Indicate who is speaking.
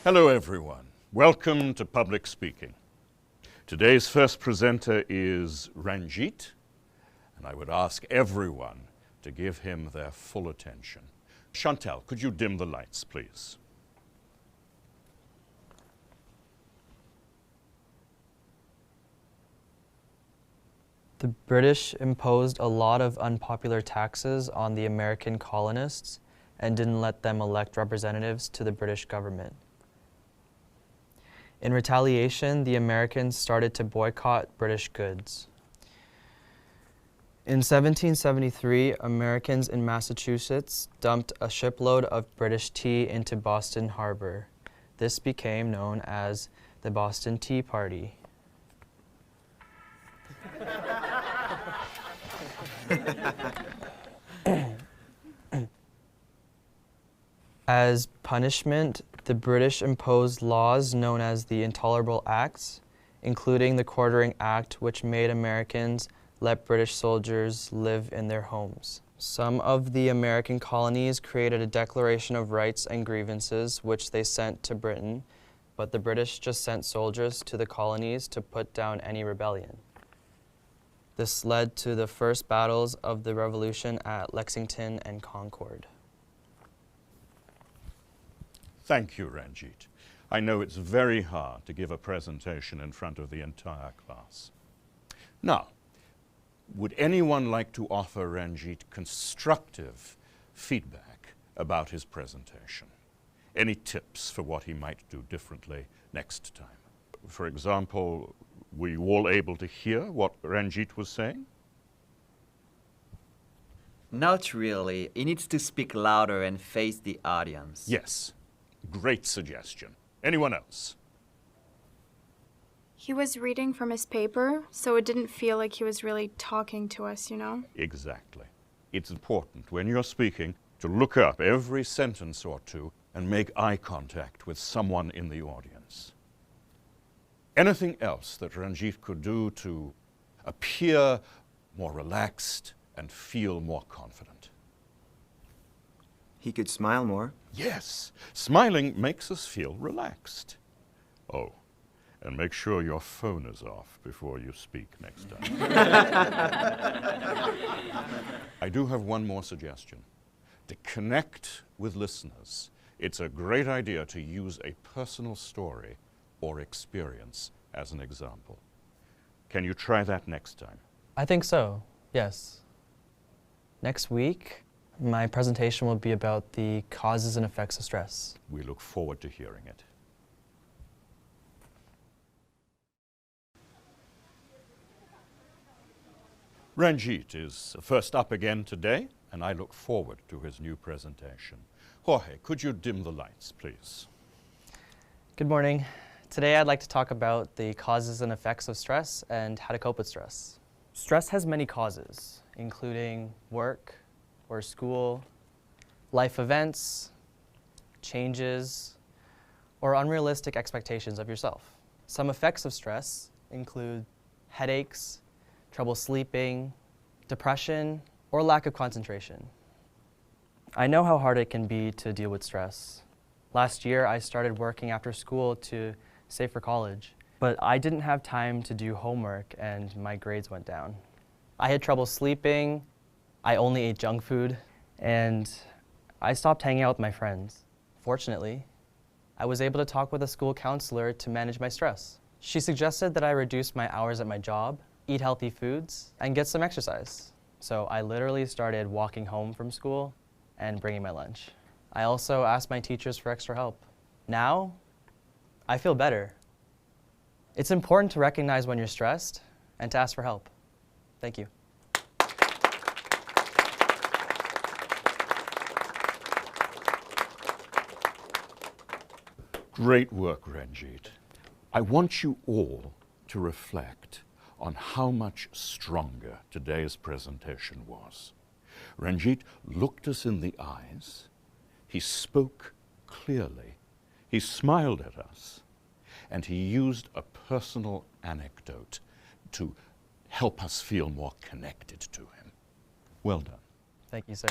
Speaker 1: Hello everyone. Welcome to Public Speaking. Today's first presenter is Ranjit, and I would ask everyone to give him their full attention. Chantal, could you dim the lights, please?
Speaker 2: The British imposed a lot of unpopular taxes on the American colonists and didn't let them elect representatives to the British government. In retaliation, the Americans started to boycott British goods. In 1773, Americans in Massachusetts dumped a shipload of British tea into Boston Harbor. This became known as the Boston Tea Party. As punishment, the British imposed laws known as the Intolerable Acts, including the Quartering Act, which made Americans let British soldiers live in their homes. Some of the American colonies created a Declaration of Rights and Grievances, which they sent to Britain, but the British just sent soldiers to the colonies to put down any rebellion. This led to the first battles of the Revolution at Lexington and Concord.
Speaker 1: Thank you, Ranjit. I know it's very hard to give a presentation in front of the entire class. Now, would anyone like to offer Ranjit constructive feedback about his presentation? Any tips for what he might do differently next time? For example, were you all able to hear what Ranjit was saying?
Speaker 3: Not really. He needs to speak louder and face the audience.
Speaker 1: Yes. Great suggestion. Anyone else?
Speaker 4: He was reading from his paper, so it didn't feel like he was really talking to us, you know?
Speaker 1: Exactly. It's important when you're speaking to look up every sentence or two and make eye contact with someone in the audience. Anything else that Ranjit could do to appear more relaxed and feel more confident?
Speaker 5: He could smile more.
Speaker 1: Yes, smiling makes us feel relaxed. Oh, and make sure your phone is off before you speak next time. I do have one more suggestion. To connect with listeners, it's a great idea to use a personal story or experience as an example. Can you try that next time?
Speaker 2: I think so, yes. Next week, my presentation will be about the causes and effects of stress.
Speaker 1: We look forward to hearing it. Ranjit is first up again today, and I look forward to his new presentation. Jorge, could you dim the lights, please?
Speaker 2: Good morning. Today I'd like to talk about the causes and effects of stress and how to cope with stress. Stress has many causes, including work or school, life events, changes, or unrealistic expectations of yourself. Some effects of stress include headaches, trouble sleeping, depression, or lack of concentration. I know how hard it can be to deal with stress. Last year, I started working after school to save for college, but I didn't have time to do homework and my grades went down. I had trouble sleeping, I only ate junk food, and I stopped hanging out with my friends. Fortunately, I was able to talk with a school counselor to manage my stress. She suggested that I reduce my hours at my job, eat healthy foods, and get some exercise. So I literally started walking home from school and bringing my lunch. I also asked my teachers for extra help. Now, I feel better. It's important to recognize when you're stressed and to ask for help. Thank you.
Speaker 1: Great work, Ranjit. I want you all to reflect on how much stronger today's presentation was. Ranjit looked us in the eyes, he spoke clearly, he smiled at us, and he used a personal anecdote to help us feel more connected to him. Well done.
Speaker 2: Thank you, sir.